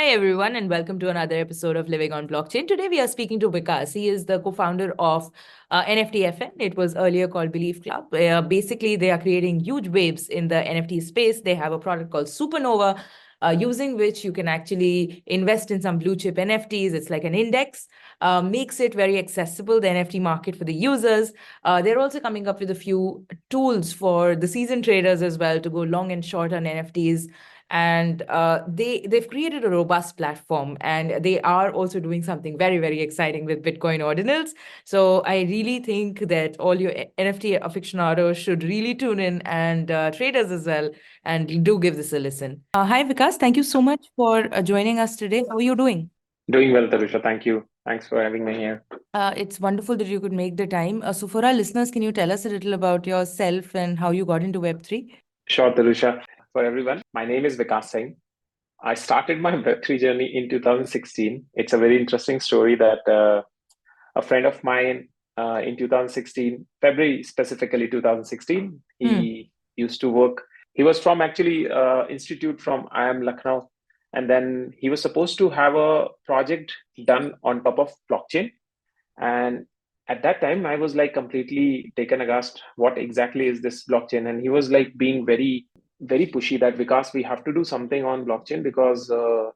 Hi, everyone, and welcome to another episode of Living on Blockchain. Today, we are speaking to Vikas. He is the co-founder of NFTFN. It was earlier called Belief Club. Basically, they are creating huge waves in the NFT space. They have a product called Supernova, using which you can actually invest in some blue chip NFTs. It's like an index, makes it very accessible, the NFT market for the users. They're also coming up with a few tools for the seasoned traders as well to go long and short on NFTs. And they've created a robust platform, and they are also doing something very, very exciting with Bitcoin ordinals. So I really think that all your NFT aficionados should really tune in, and traders as well, and do give this a listen. Hi, Vikas. Thank you so much for joining us today. How are you doing? Doing well, Tarusha. Thank you. Thanks for having me here. It's wonderful that you could make the time. So for our listeners, can you tell us a little about yourself and how you got into Web3? Sure, Tarusha. For everyone, my name is Vikas Singh. I started my Web3 journey in 2016. It's a very interesting story that a friend of mine in 2016, February specifically 2016, he used to work. He was from actually institute from IIM Lucknow. And then he was supposed to have a project done on top of blockchain. And at that time, I was like completely taken aghast. What exactly is this blockchain? And he was like being very, very pushy that Vikas, we have to do something on blockchain because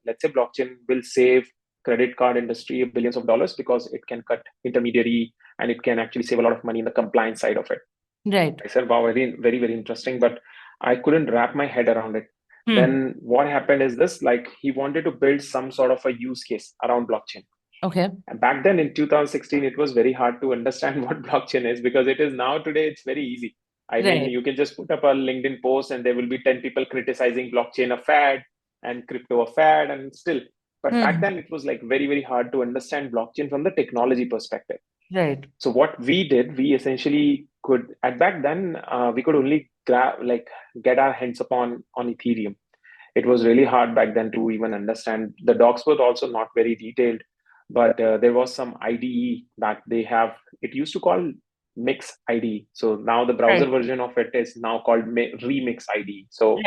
let's say blockchain will save credit card industry billions of dollars because it can cut intermediary and it can actually save a lot of money in the compliance side of it. Right. I said, wow, very, very, very interesting, but I couldn't wrap my head around it. Then what happened is this, like he wanted to build some sort of a use case around blockchain. Okay. And back then in 2016, it was very hard to understand what blockchain is because it is now today, it's very easy. I mean, Right. you can just put up a LinkedIn post and there will be 10 people criticizing blockchain a fad and crypto a fad and still. But back then it was like very, very hard to understand blockchain from the technology perspective. Right. So what we did, we essentially could, at back then, we could only get our hands upon on Ethereum. It was really hard back then to even understand. The docs were also not very detailed, but there was some IDE that they have. It used to call Mix IDE. So now the browser version of it is now called Remix IDE. So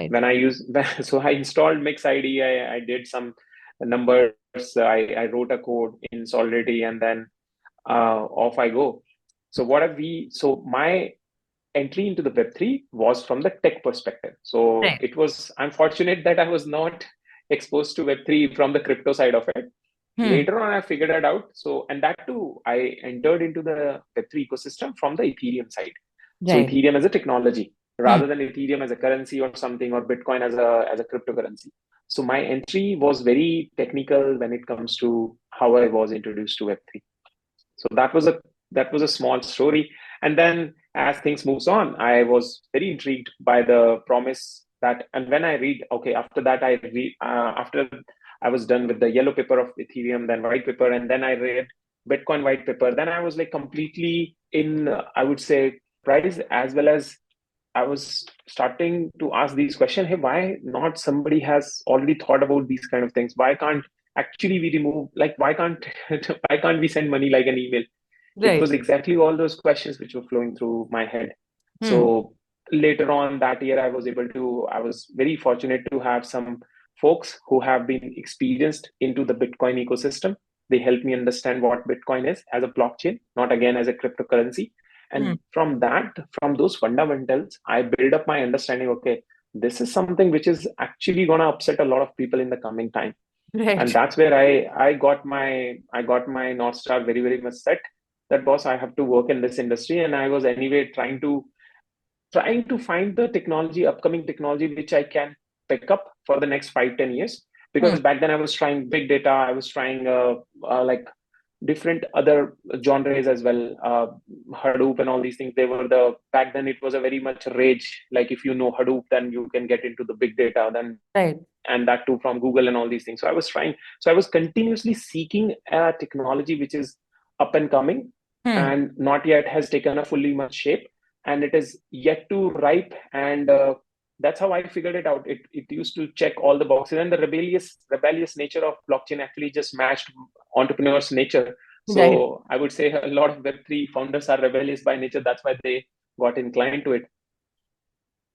when I use, so I installed Mix IDE, I did some numbers, I wrote a code in Solidity, and then off I go. So my entry into the Web3 was from the tech perspective. So it was, I'm fortunate that I was not exposed to Web3 from the crypto side of it. Later on, I figured it out. So, and that too, I entered into the Web3 ecosystem from the Ethereum side. So Ethereum as a technology rather than Ethereum as a currency or something, or Bitcoin as a cryptocurrency. So my entry was very technical when it comes to how I was introduced to Web3. So that was a small story. And then as things moves on, I was very intrigued by the promise that, and when I read, okay, after that I read, after I was done with the yellow paper of Ethereum, then white paper, and then I read Bitcoin white paper, then I was like completely in, I would say, price, as well as I was starting to ask these questions. Hey, why not somebody has already thought about these kind of things? Why can't actually we remove, like, why can't why can't we send money like an email? It was exactly all those questions which were flowing through my head. So later on that year, I was very fortunate to have some folks who have been experienced into the Bitcoin ecosystem. They helped me understand what Bitcoin is as a blockchain, not again as a cryptocurrency. And from those fundamentals, I build up my understanding. Okay, this is something which is actually going to upset a lot of people in the coming time. And that's where I got my North Star very, very much set. That boss, I have to work in this industry. And I was anyway trying to find the technology, upcoming technology, which I can pick up for the next 5-10 years. Because back then I was trying big data, I was trying like different other genres as well, Hadoop and all these things. Back then it was a very much rage. Like if you know Hadoop, then you can get into the big data. Then and that too from Google and all these things. So I was continuously seeking a technology which is up and coming and not yet has taken a fully much shape, and it is yet to ripe. And that's how I figured it out. It used to check all the boxes, and the rebellious nature of blockchain actually just matched entrepreneurs' nature. So I would say a lot of Web3 founders are rebellious by nature. That's why they got inclined to it.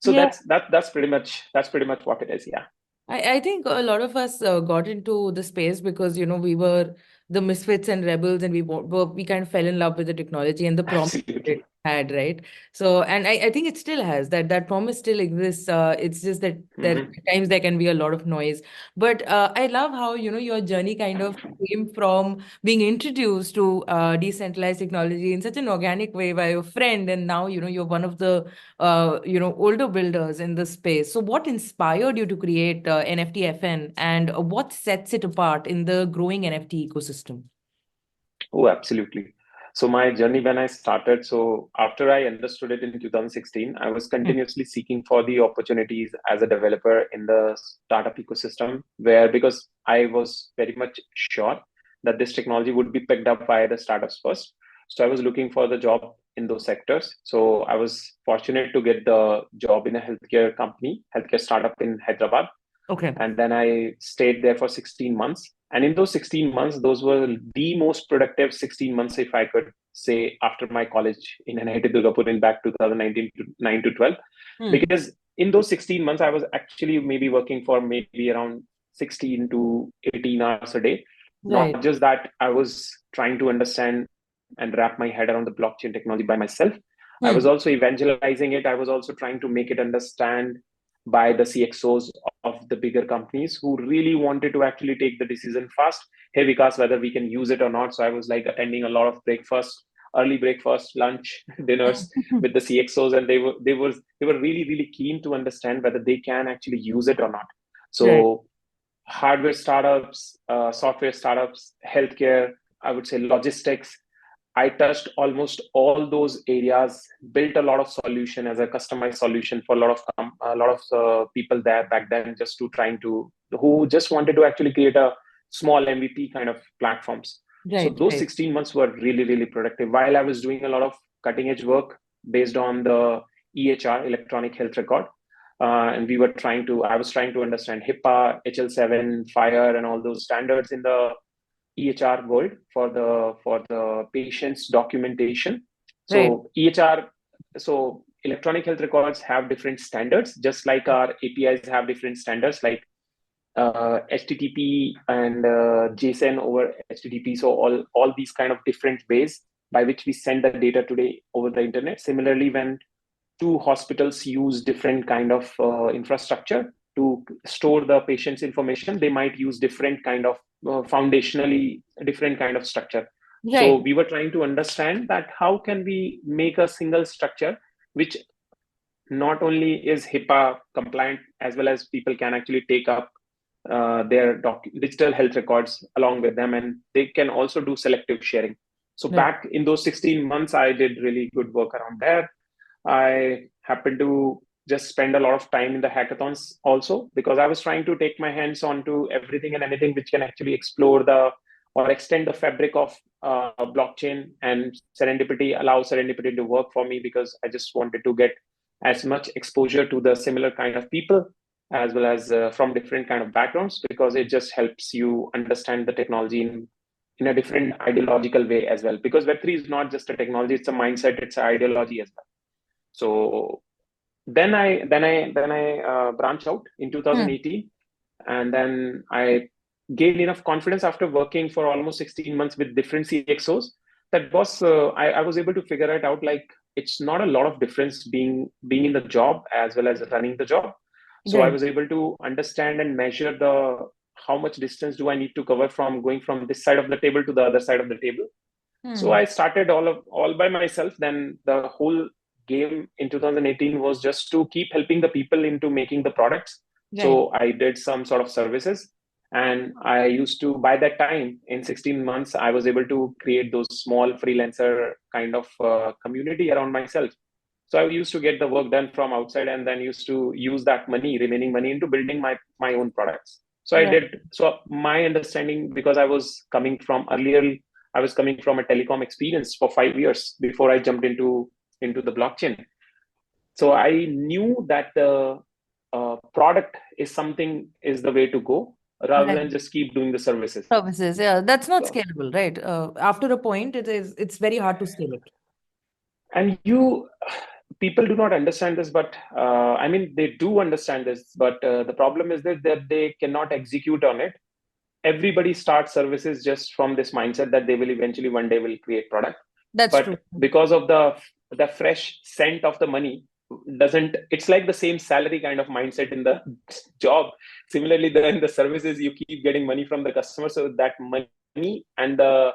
So that's pretty much what it is. Yeah. I think a lot of us got into the space because, we were the misfits and rebels, and we kind of fell in love with the technology and the promise it Absolutely. had, right? So, and I think it still has that promise still exists. It's just that there Hmm. at times there can be a lot of noise. But I love how, your journey kind of came from being introduced to decentralized technology in such an organic way by your friend, and now, you're one of the older builders in this space. So what inspired you to create NFTFN, and what sets it apart in the growing NFT ecosystem? Oh, absolutely. So my journey when I started, so after I understood it in 2016, I was Hmm. continuously seeking for the opportunities as a developer in the startup ecosystem, where because I was very much sure that this technology would be picked up by the startups first. So I was looking for the job in those sectors. So I was fortunate to get the job in a healthcare startup in Hyderabad, Okay. and then I stayed there for 16 months. And in those 16 months, those were the most productive 16 months, if I could say, after my college in NIT Durgapur in back 2019 to 9 to 12. Hmm. Because in those 16 months, I was actually maybe working for maybe around 16 to 18 hours a day. Right. Not just that, I was trying to understand and wrap my head around the blockchain technology by myself. I was Hmm. also evangelizing it. I was also trying to make it understand by the CXOs of the bigger companies who really wanted to actually take the decision fast. Hey, Vikas, whether we can use it or not. So I was like attending a lot of early breakfast, lunch, dinners with the CXOs, and they were really really keen to understand whether they can actually use it or not. Right. So hardware startups, software startups, healthcare, I would say logistics. I touched almost all those areas, built a lot of solution as a customized solution for a lot of people there back then, just to trying to who just wanted to actually create a small MVP kind of platforms. So Right. those Right. 16 months were really really productive. While I was doing a lot of cutting edge work based on the EHR, electronic health record, and I was trying to understand HIPAA, HL7, FHIR, and all those standards in the EHR world for the patient's documentation. Right. So EHR, so electronic health records have different standards, just like our APIs have different standards, like HTTP and JSON over HTTP. So all these kind of different ways by which we send the data today over the internet. Similarly, when two hospitals use different kind of infrastructure to store the patient's information, they might use different kind of foundationally different kind of structure. So Right. we were trying to understand that how can we make a single structure which not only is HIPAA compliant, as well as people can actually take up their digital health records along with them, and they can also do selective sharing. So Right. back in those 16 months, I did really good work around there. I happened to just spend a lot of time in the hackathons also, because I was trying to take my hands onto everything and anything which can actually explore the or extend the fabric of blockchain, and allow serendipity to work for me, because I just wanted to get as much exposure to the similar kind of people, as well as from different kind of backgrounds, because it just helps you understand the technology in a different ideological way as well, because Web3 is not just a technology, it's a mindset, it's an ideology as well. So then I branched out in Hmm. 2018, and then I gained enough confidence after working for almost 16 months with different CXOs, that I was able to figure it out, like it's not a lot of difference being in the job as well as running the job. So I Right. was able to understand and measure the how much distance do I need to cover from going from this side of the table to the other side of the table. So Hmm. I started all by myself. Then the whole game in 2018 was just to keep helping the people into making the products. Right. So I did some sort of services, and I used to, by that time in 16 months, I was able to create those small freelancer kind of community around myself. So I used to get the work done from outside, and then used to use that remaining money into building my own products. So I Right. did. So my understanding, because I was coming from a telecom experience for 5 years before I jumped into the blockchain. So I knew that the product is the way to go, rather Right. than just keep doing the services. Services. Yeah, that's not So, scalable, right? After a point, it's very hard to scale it. and you people do not understand this, but I mean, they do understand this, but the problem is that they cannot execute on it. Everybody starts services just from this mindset that they will eventually one day will create product. That's true. But because of the fresh scent of the money, doesn't it's like the same salary kind of mindset in the job. Similarly, in the services, you keep getting money from the customer, so that money and the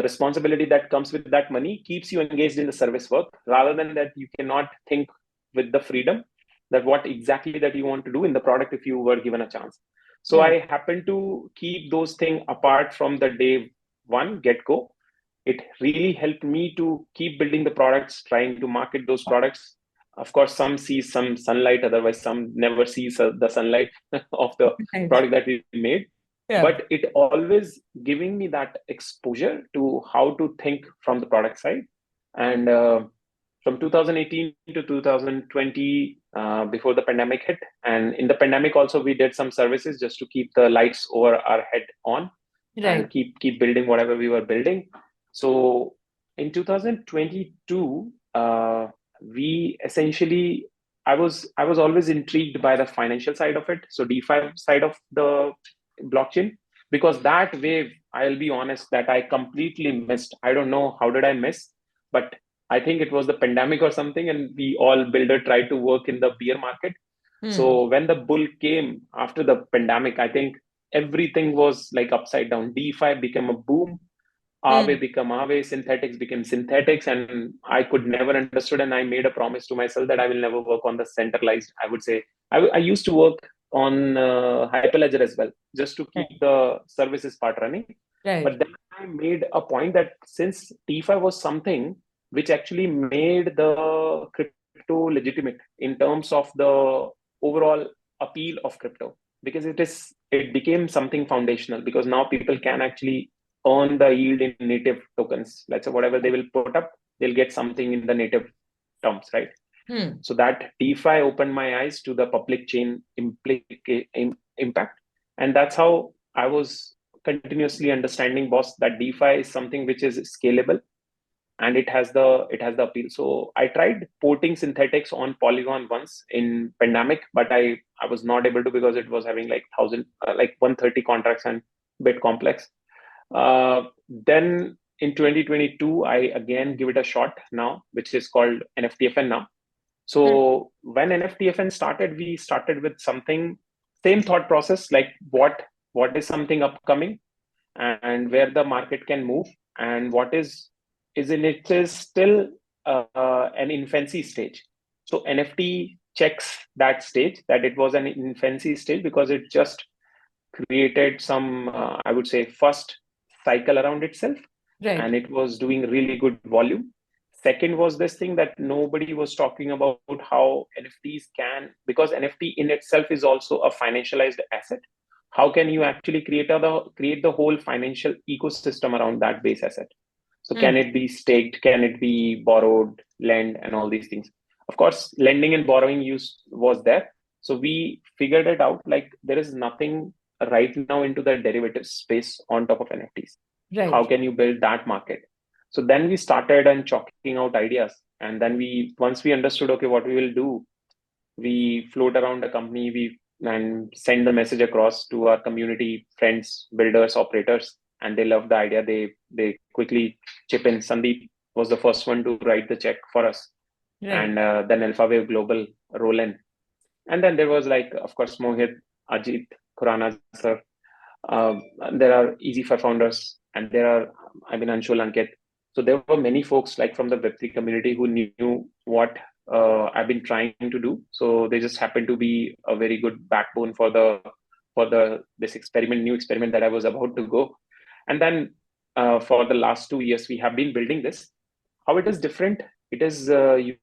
responsibility that comes with that money keeps you engaged in the service work, rather than that you cannot think with the freedom that what exactly that you want to do in the product if you were given a chance. So Right. I happen to keep those things apart from the day one get go. It really helped me to keep building the products, trying to market those products. Of course, some see some sunlight, otherwise some never sees the sunlight of the Right. product that we made. Yeah. But it always giving me that exposure to how to think from the product side. And from 2018 to 2020, before the pandemic hit, and in the pandemic also we did some services just to keep the lights over our head on and Right. keep building whatever we were building. So in 2022, we essentially, I was always intrigued by the financial side of it, so DeFi side of the blockchain, because that wave, I'll be honest, that I completely missed. I don't know how did I miss, but I think it was the pandemic or something, and we all builder tried to work in the bear market. So when the bull came after the pandemic, I think everything was like upside down. DeFi became a boom. Aave become Aave, synthetics became synthetics, and I could never understood. And I made a promise to myself that I will never work on the centralized. I would say I used to work on Hyperledger as well, just to keep Right. the services part running. Right. But then I made a point that since DeFi was something which actually made the crypto legitimate in terms of the overall appeal of crypto, because it became something foundational, because now people can actually earn the yield in native tokens. Let's say whatever they will put up, they'll get something in the native terms, right? So that DeFi opened my eyes to the public chain impact, and that's how I was continuously understanding, boss, that DeFi is something which is scalable and it has the appeal. So I tried porting synthetics on Polygon once in pandemic, but I was not able to, because it was having like 130 contracts and bit complex. Then in 2022, I again give it a shot now, which is called NFTFN now. So when NFTFN started, we started with something, same thought process, like what is something upcoming and where the market can move, and what is in it is still an infancy stage. So NFT checks that stage, that it was an infancy stage, because it just created some, I would say, first cycle around itself, Right. and it was doing really good volume. Second was this thing that nobody was talking about, how NFTs can, because NFT in itself is also a financialized asset. How can you actually create the whole financial ecosystem around that base asset? So can it be staked? Can it be borrowed, lend, and all these things? Of course, lending and borrowing use was there. So we figured it out, like there is nothing right now into the derivative space on top of NFTs. How Right. can you build that market? So then we started and chalking out ideas. And then once we understood, okay, what we will do, we float around the company, and send the message across to our community, friends, builders, operators, and they love the idea. They quickly chip in. Sandeep was the first one to write the check for us, Right. and then AlphaWave Global roll in, and then there was, like, of course, Mohit, Ajit, Khurana sir. There are Easy for founders, and there are, I mean, Anshul, Ankit. So there were many folks like from the Web3 community who knew what I've been trying to do. So they just happened to be a very good backbone for the this new experiment that I was about to go. And then for the last 2 years, we have been building this. How it is different? It is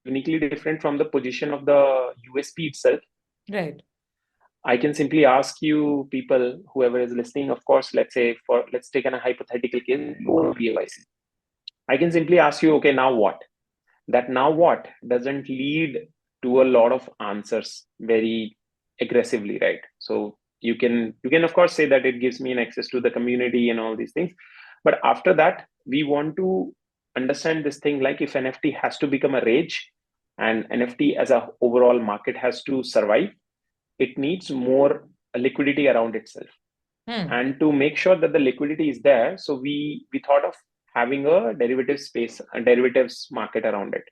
uniquely different from the position of the USP itself. Right. I can simply ask you, people, whoever is listening, of course, let's take a hypothetical case, you own BAYC. I can simply ask you, okay, now what? That now what doesn't lead to a lot of answers very aggressively, right? So you can of course say that it gives me an access to the community and all these things. But after that, we want to understand this thing, like if NFT has to become a rage, and NFT as a overall market has to survive, it needs more liquidity around itself. And to make sure that the liquidity is there, so we thought of having a derivative space, a derivatives market around it.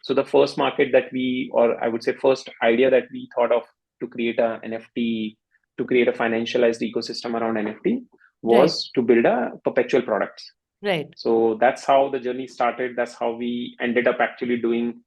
So the first market that we, or I would say first idea that we thought of to create a NFT, to create a financialized ecosystem around NFT, Right. was to build a perpetual products. Right. So that's how the journey started. That's how we ended up actually doing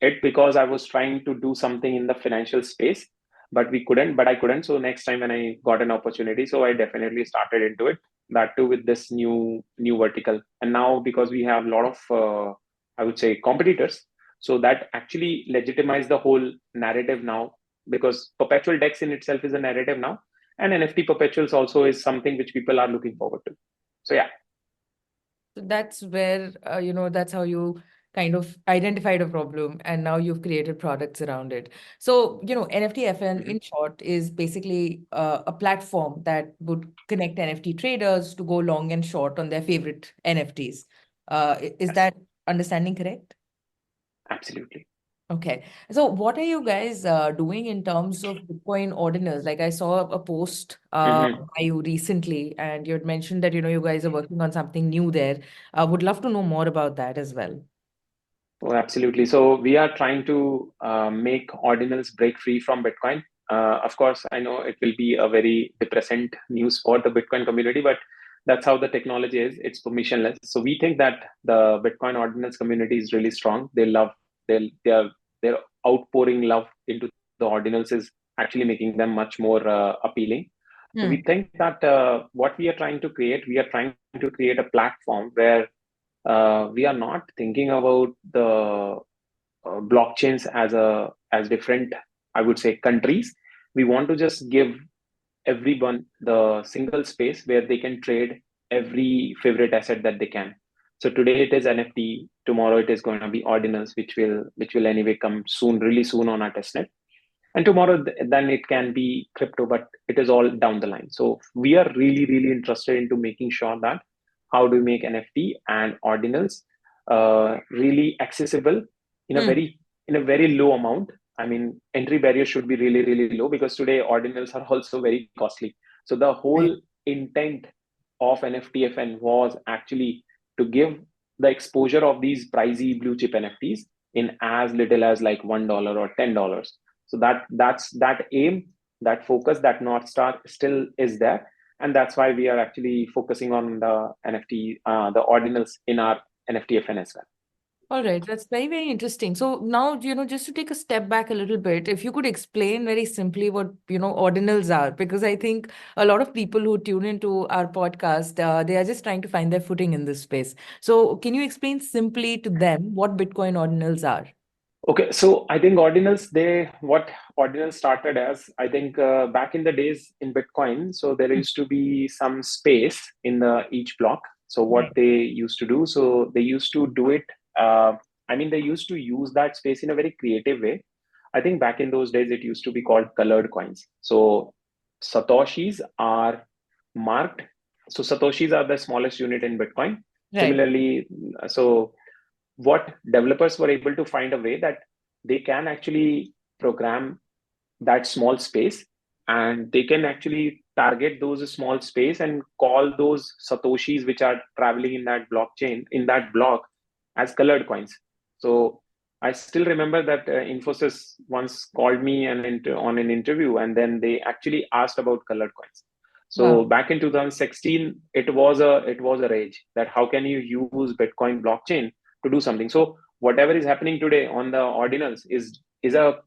it, because I was trying to do something in the financial space, but we couldn't, but I couldn't. So next time when I got an opportunity, so I definitely started into it, that too with this new vertical. And now because we have a lot of, I would say, competitors, so that actually legitimized the whole narrative now, because perpetual DEX in itself is a narrative now. And NFT perpetuals also is something which people are looking forward to. So yeah. So that's where, that's how you kind of identified a problem and now you've created products around it. So, NFTFN Mhm. in short is basically a platform that would connect NFT traders to go long and short on their favorite NFTs. Is Yes, that understanding correct? absolutely. Okay. So what are you guys doing in terms of Bitcoin ordinals? Like I saw a post Mhm. by you recently, and you had mentioned that, you guys are working on something new there. I would love to know more about that as well. Oh, absolutely. So we are trying to make ordinals break free from Bitcoin. Of course, I know it will be a very depressant news for the Bitcoin community, but that's how the technology is. It's permissionless. So we think that the Bitcoin ordinals community is really strong. They love, they're outpouring love into the ordinals is actually making them much more appealing. So we Hmm. think that what we are trying to create, we are trying to create a platform where we are not thinking about the blockchains as different, I would say, countries. We want to just give everyone the single space where they can trade every favorite asset that they can. So today it is NFT, tomorrow it is going to be ordinals, which will anyway come soon, really soon on our testnet. And tomorrow then it can be crypto, but it is all down the line. So we are really really interested into making sure that how do we make NFT and ordinals really accessible in a Hmm. very low amount. I mean, entry barriers should be really really low, because today ordinals are also very costly. So the Right. whole intent of NFTFN was actually to give the exposure of these pricey blue chip NFTs in as little as like $1 or $10. So that's that aim, that focus, that North Star still is there. And that's why we are actually focusing on the NFT, the ordinals in our NFTFN as well. All right, that's very, very interesting. So now, just to take a step back a little bit, if you could explain very simply what, ordinals are, because I think a lot of people who tune into our podcast, they are just trying to find their footing in this space. So can you explain simply to them what Bitcoin ordinals are? Okay, so I think ordinals, what ordinals started as, I think back in the days in Bitcoin, so there Hmm. used to be some space in the each block. So what Right. they used to do, so they used to do it. Uh, I mean, they used to use that space in a very creative way. I think back in those days, it used to be called colored coins. So satoshis are marked. So satoshis are the smallest unit in Bitcoin. Right. Similarly, so what developers were able to find a way that they can actually program that small space, and they can actually target those small space and call those satoshis which are traveling in that blockchain, in that block, as colored coins. So I still remember that Infosys once called me on an interview, and then they actually asked about colored coins. So Wow. back in 2016, it was a rage that how can you use Bitcoin blockchain to do something. So whatever is happening today on the ordinals is a,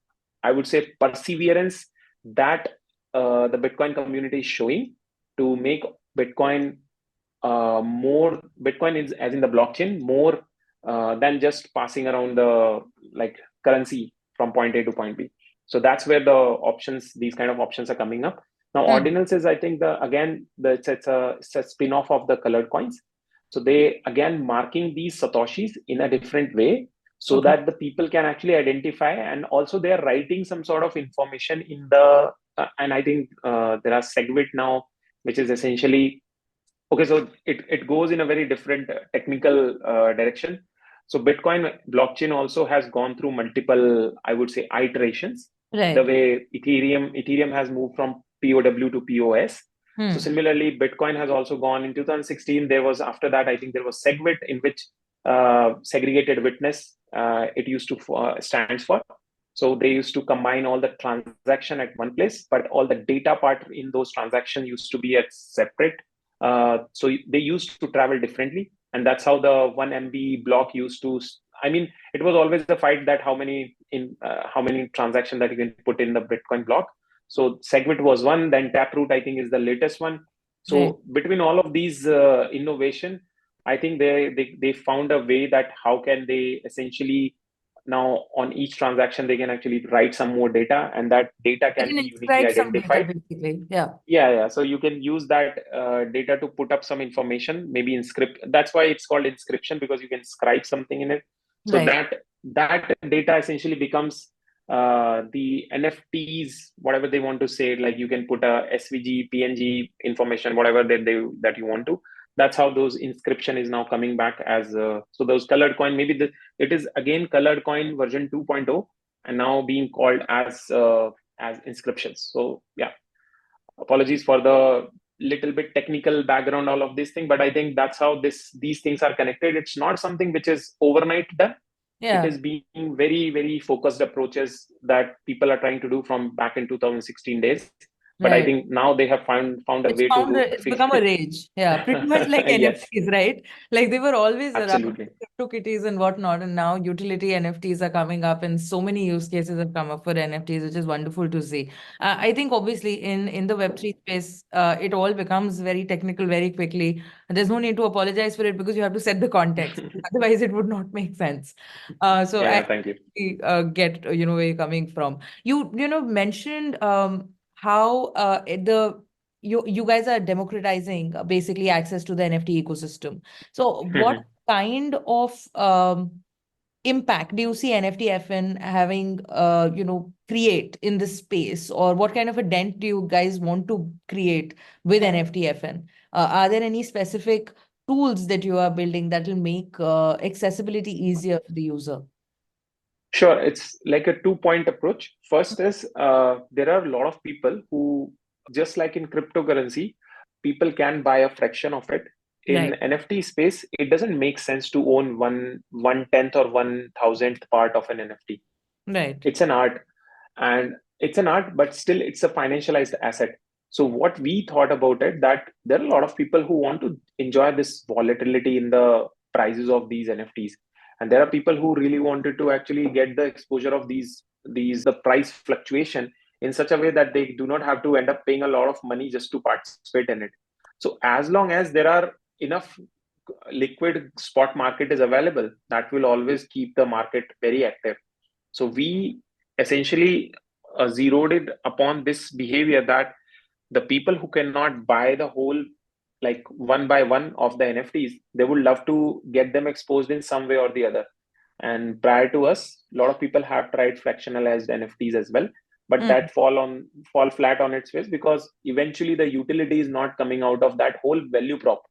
I would say, perseverance that the Bitcoin community is showing to make Bitcoin more. Bitcoin is, as in the blockchain, more than just passing around the like currency from point A to point B. So that's where the options, these kind of options are coming up. Now, Hmm. ordinals is, I think, the again the it's a spin-off of the colored coins. So they again marking these satoshis in a different way, so Okay. that the people can actually identify, and also they are writing some sort of information in the and I think there are segwit now, which is essentially, okay, so it goes in a very different technical direction. So Bitcoin blockchain also has gone through multiple, I would say, iterations. The Right. way Ethereum has moved from POW to POS. So similarly, Bitcoin has also gone in 2016. There was, after that, I think there was SegWit, in which segregated witness it used to stands for. So they used to combine all the transaction at one place, but all the data part in those transactions used to be at separate. So they used to travel differently, and that's how the 1 MB block used to. I mean, it was always the fight that how many transactions that you can put in the Bitcoin block. So SegWit was one, then Taproot I think is the latest one. Right. So between all of these innovation, I think they found a way that how can they essentially now on each transaction they can actually write some more data, and that data I can can be uniquely inscribe some data identified. basically. Yeah. Yeah. So you can use that data to put up some information, maybe inscript. That's why it's called inscription, because you can scribe something in it. So Right. that data essentially becomes the NFTs, whatever they want to say. Like you can put a SVG, PNG information, whatever that you want to. That's how those inscription is now coming back as so those colored coin. Maybe it is again colored coin version 2.0, and now being called as inscriptions. So yeah, apologies for the little bit technical background, all of this thing, but I think that's how these things are connected. It's not something which is overnight done. It Yeah. is being very, very focused approaches that people are trying to do from back in 2016 days. But I Right. think now they have found a It's way to found do it's become a it. rage. Yeah, pretty much like Yes, NFTs, right? Like they were always around absolutely. CryptoKitties and whatnot, and now utility NFTs are coming up, and so many use cases have come up for NFTs, which is wonderful to see. I think obviously in the Web3 space, it all becomes very technical very quickly. And there's no need to apologize for it because you have to set the context. Otherwise, it would not make sense. So I Yeah, thank you. get where you're coming from. You mentioned how the you guys are democratizing basically access to the NFT ecosystem. So what kind of impact do you see NFTFN having create in this space, or what kind of a dent do you guys want to create with NFTFN? Are there any specific tools that you are building that will make accessibility easier for the user? Sure, it's like a two-point approach. First is there are a lot of people who, just like in cryptocurrency, people can buy a fraction of it. In Right. NFT space, it doesn't make sense to own one tenth or 1,000th part of an NFT. Right. It's an art, and it's an art, but still it's a financialized asset. So what we thought about it, that there are a lot of people who want to enjoy this volatility in the prices of these NFTs, and there are people who really wanted to actually get the exposure of these the price fluctuation in such a way that they do not have to end up paying a lot of money just to participate in it. So as long as there are enough liquid spot market is available, that will always keep the market very active. So we essentially zeroed it upon this behavior, that the people who cannot buy the whole, like one by one of the NFTs, they would love to get them exposed in some way or the other. And prior to us, a lot of people have tried fractionalized NFTs as well, but Mm. that fall flat on its face, because eventually the utility is not coming out of that whole value prop,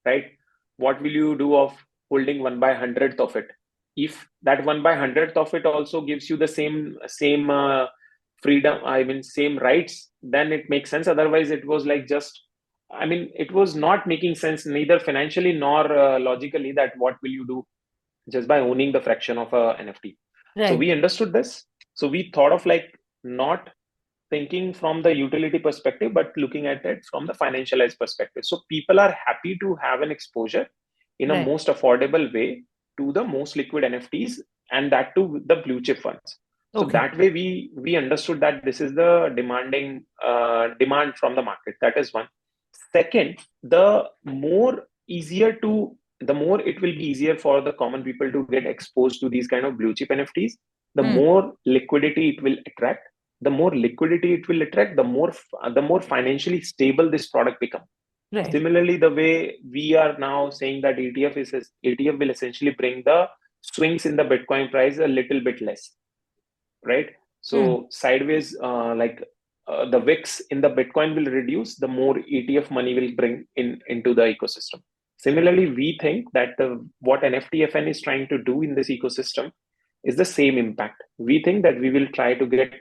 right? What will you do of holding 1/100th of it? If that 1/100th of it also gives you the same freedom, I mean same rights, then it makes sense. Otherwise, it was like just, I mean, it was not making sense neither financially nor logically, that what will you do just by owning the fraction of a NFT. So Right. we understood this. So we thought of like not thinking from the utility perspective, but looking at it from the financialized perspective. So people are happy to have an exposure in a Right. most affordable way to the most liquid NFTs, and that to the blue chip funds. So Okay. that way we understood that this is the demand from the market. That is one. Second, the more it will be easier for the common people to get exposed to these kind of blue chip NFTs, the Mm. more liquidity it will attract. The more liquidity it will attract, the more financially stable this product become. Right. Similarly, the way we are now saying that ETF will essentially bring the swings in the Bitcoin price a little bit less, right? Mm. So sideways, the VIX in the Bitcoin will reduce, the more ETF money will bring into the ecosystem. Similarly, we think that what NFTFN is trying to do in this ecosystem is the same impact. We think that we will try to get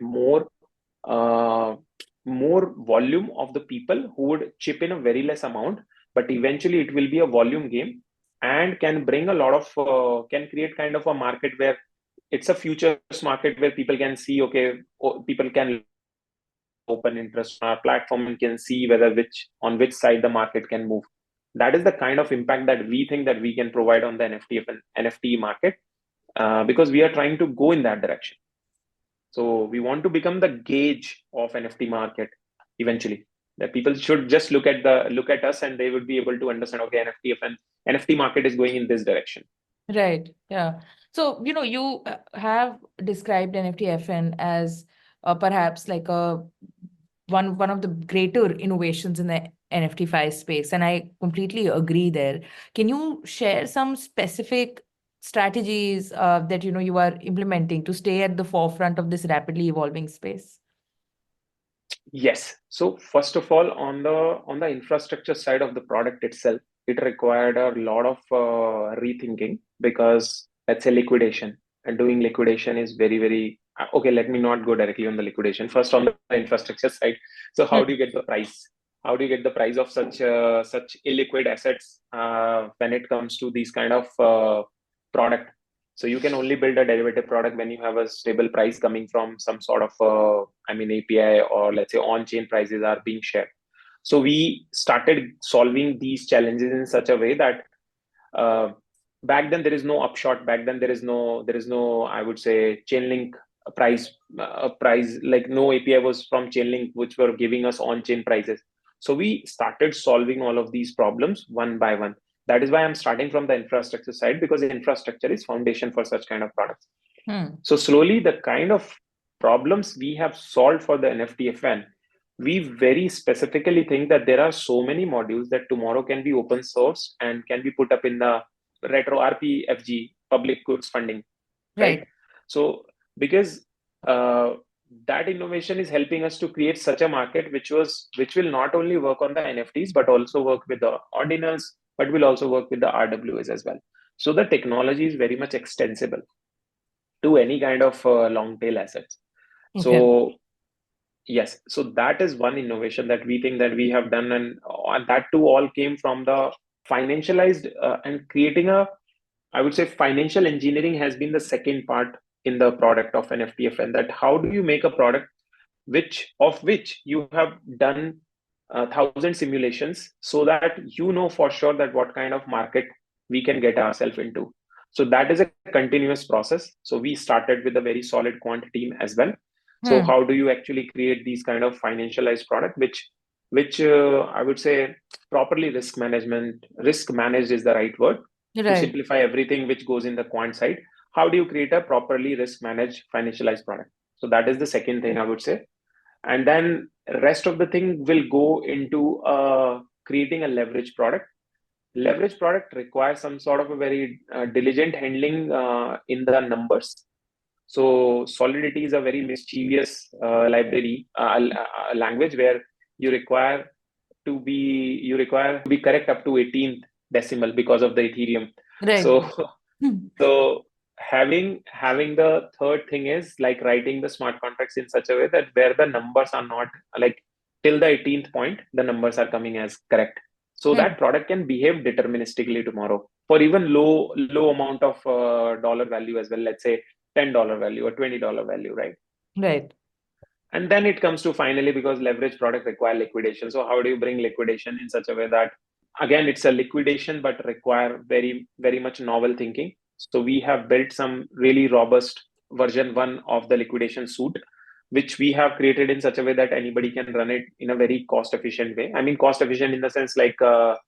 uh, more volume of the people who would chip in a very less amount, but eventually it will be a volume game and can bring a lot of can create kind of a market where it's a futures market where people can see, okay, people can open interest on our platform and can see whether on which side the market can move. That is the kind of impact that we think that we can provide on the NFT market, because we are trying to go in that direction. So we want to become the gauge of NFT market eventually. That people should just look at us and they would be able to understand, okay, NFT market is going in this direction. Right. Yeah. So, you have described NFTFN as perhaps like one of the greater innovations in the NFT-Fi space, and I completely agree there. Can you share some specific strategies that you are implementing to stay at the forefront of this rapidly evolving space? Yes. So first of all, on the infrastructure side of the product itself, it required a lot of rethinking, because let's say liquidation, and doing liquidation is very, very okay. Let me not go directly on the liquidation. First, on the infrastructure side. So how do you get the price? How do you get the price of such illiquid assets when it comes to these kind of product? So you can only build a derivative product when you have a stable price coming from some sort of, API, or let's say on-chain prices are being shared. So we started solving these challenges in such a way that uh, back then there is no upshot. Back then there is no I would say Chainlink price, like no API was from Chainlink which were giving us on-chain prices. So we started solving all of these problems one by one. That is why I'm starting from the infrastructure side, because infrastructure is foundation for such kind of products. So slowly, the kind of problems we have solved for the NFTFN, we very specifically think that there are so many modules that tomorrow can be open source and can be put up in the retro RPFG, public goods funding, right? Right. So because that innovation is helping us to create such a market which will not only work on the NFTs but also work with the ordinals, but will also work with the RWAs as well. So the technology is very much extensible to any kind of long tail assets. Okay. So yes, so that is one innovation that we think that we have done, and that too all came from the financialized and creating a, I would say, financial engineering has been the second part in the product of NFTFN. That how do you make a product which you have done 1,000 simulations, so that you know for sure that what kind of market we can get ourselves into. So that is a continuous process. So we started with a very solid quant team as well. So how do you actually create these kind of financialized product, which I would say properly risk managed is the right word, to Right. simplify everything which goes in the quant side. How do you create a properly risk managed financialized product? So that is the second thing I would say. And then rest of the thing will go into creating a leverage product. Leverage product requires some sort of a very diligent handling in the numbers. So Solidity is a very mischievous language where you require to be correct up to 18th decimal because of the Ethereum. Right. So so having the third thing is like writing the smart contracts in such a way that where the numbers are not like till the 18th point, the numbers are coming as correct. So that product can behave deterministically tomorrow for even low amount of dollar value as well. Let's say $10 value or $20 value, right? Right. And then it comes to finally, because leverage product require liquidation. So how do you bring liquidation in such a way that, again, it's a liquidation, but require very, very much novel thinking. So we have built some really robust version one of the liquidation suite, which we have created in such a way that anybody can run it in a very cost efficient way. I mean, cost efficient in the sense like the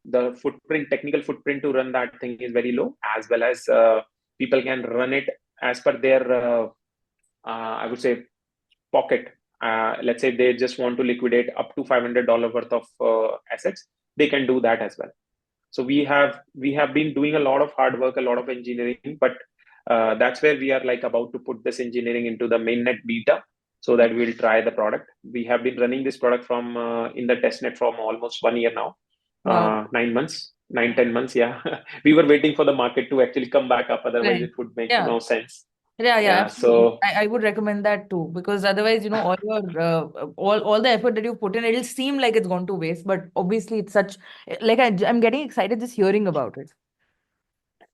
technical footprint to run that thing is very low, as well as people can run it as per their, I would say, pocket. Let's say they just want to liquidate up to $500 worth of assets, they can do that as well. So we have been doing a lot of hard work, a lot of engineering, but that's where we are like about to put this engineering into the mainnet beta, so that we'll try the product. We have been running this product from in the testnet from almost 1 year now, Wow. 9 months. 9, 10 months. Yeah, we were waiting for the market to actually come back up. Otherwise, Right. it would make Yeah. no sense. Yeah, yeah, Yeah. absolutely. So I would recommend that too, because otherwise, all your all the effort that you put in, it'll seem like it's gone to waste. But obviously, it's such like I'm getting excited just hearing about it.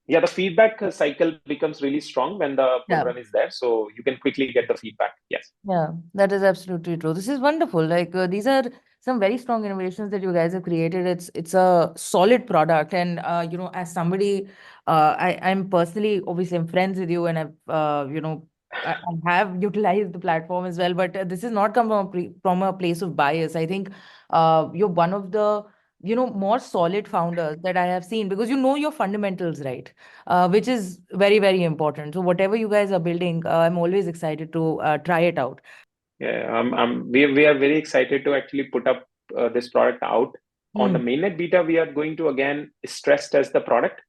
yeah, the feedback cycle becomes really strong when the bull Yeah. run is there. So you can quickly get the feedback. Yes. Yeah, that is absolutely true. This is wonderful. Like these are some very strong innovations that you guys have created. It's a solid product, and as somebody, I'm personally obviously I'm friends with you, and I have utilized the platform as well. But this has not come from a place of bias. I think you're one of the more solid founders that I have seen, because you know your fundamentals, right? Which is very, very important. So whatever you guys are building, I'm always excited to try it out. Yeah, we are very excited to actually put up this product out on the Hmm. mainnet beta. We are going to again stress test the product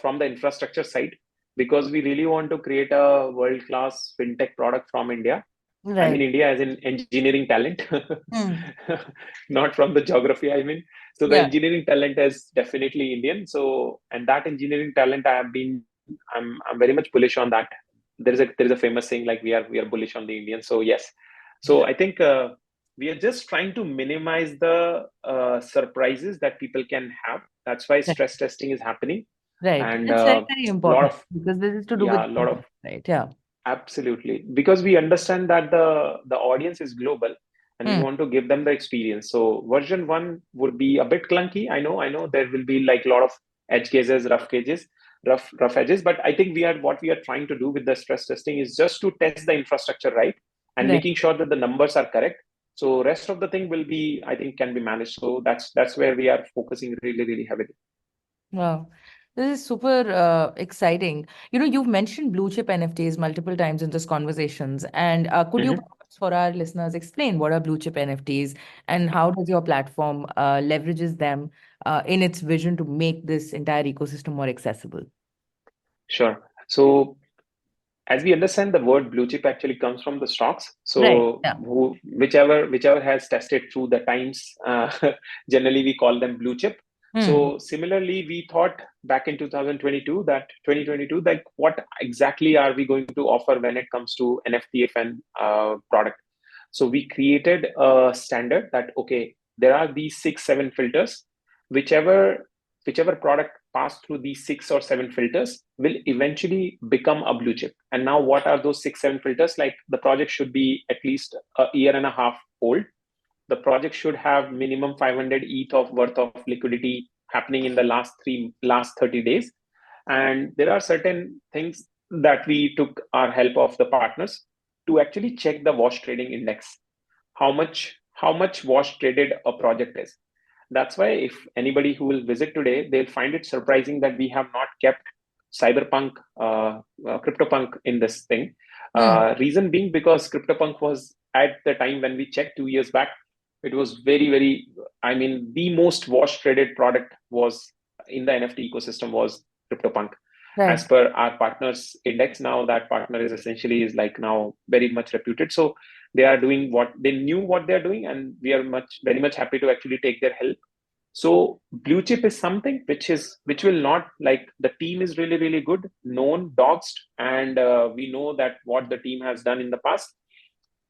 from the infrastructure side, because we really want to create a world class fintech product from India. I mean Right. India as in engineering talent, Hmm. not from the geography. I mean, so the Yeah. engineering talent is definitely Indian. So and that engineering talent, I'm very much bullish on that. There is a famous saying like we are bullish on the Indians. So yes, so I think we are just trying to minimize the surprises that people can have. That's why Right. stress testing is happening, Right. and It's very, very lot important of because this is to do with yeah, a lot of content, right? Yeah. absolutely, because we understand that the audience is global, and we Hmm. want to give them the experience. So version one would be a bit clunky. I know there will be like a lot of edge cases, rough edges. But I think what we are trying to do with the stress testing is just to test the infrastructure right and Right. making sure that the numbers are correct. So rest of the thing will be, I think, can be managed. So that's where we are focusing really, really heavily. Wow. This is super exciting. You've mentioned blue chip NFTs multiple times in this conversations. And could you, Mhm. perhaps for our listeners, explain what are blue chip NFTs and how does your platform leverages them in its vision to make this entire ecosystem more accessible? Sure. So as we understand, the word blue chip actually comes from the stocks. Right. So Yeah. whichever has tested through the times, generally we call them blue chip. Hmm. So similarly, we thought back in 2022, like what exactly are we going to offer when it comes to NFTFN product? So we created a standard that okay, there are these 6, 7 filters, whichever product pass through these 6 or 7 filters will eventually become a blue chip. And now, what are those 6, 7 filters? Like the project should be at least a year and a half old. The project should have minimum 500 ETH of worth of liquidity happening in the last 30 days. And there are certain things that we took our help of the partners to actually check the wash trading index, how much wash traded a project is. That's why if anybody who will visit today, they'll find it surprising that we have not kept cyberpunk, CryptoPunk in this thing. Hmm. Reason being because CryptoPunk was at the time when we checked 2 years back, it was very, very, I mean, the most wash traded product was in the NFT ecosystem was CryptoPunk. As Right. per our partners index, now that partner is essentially is like now very much reputed. So they are doing what they knew what they're doing, and we are very much happy to actually take their help. So blue chip is something which will not, like, the team is really, really good, known, doxed, and we know that what the team has done in the past.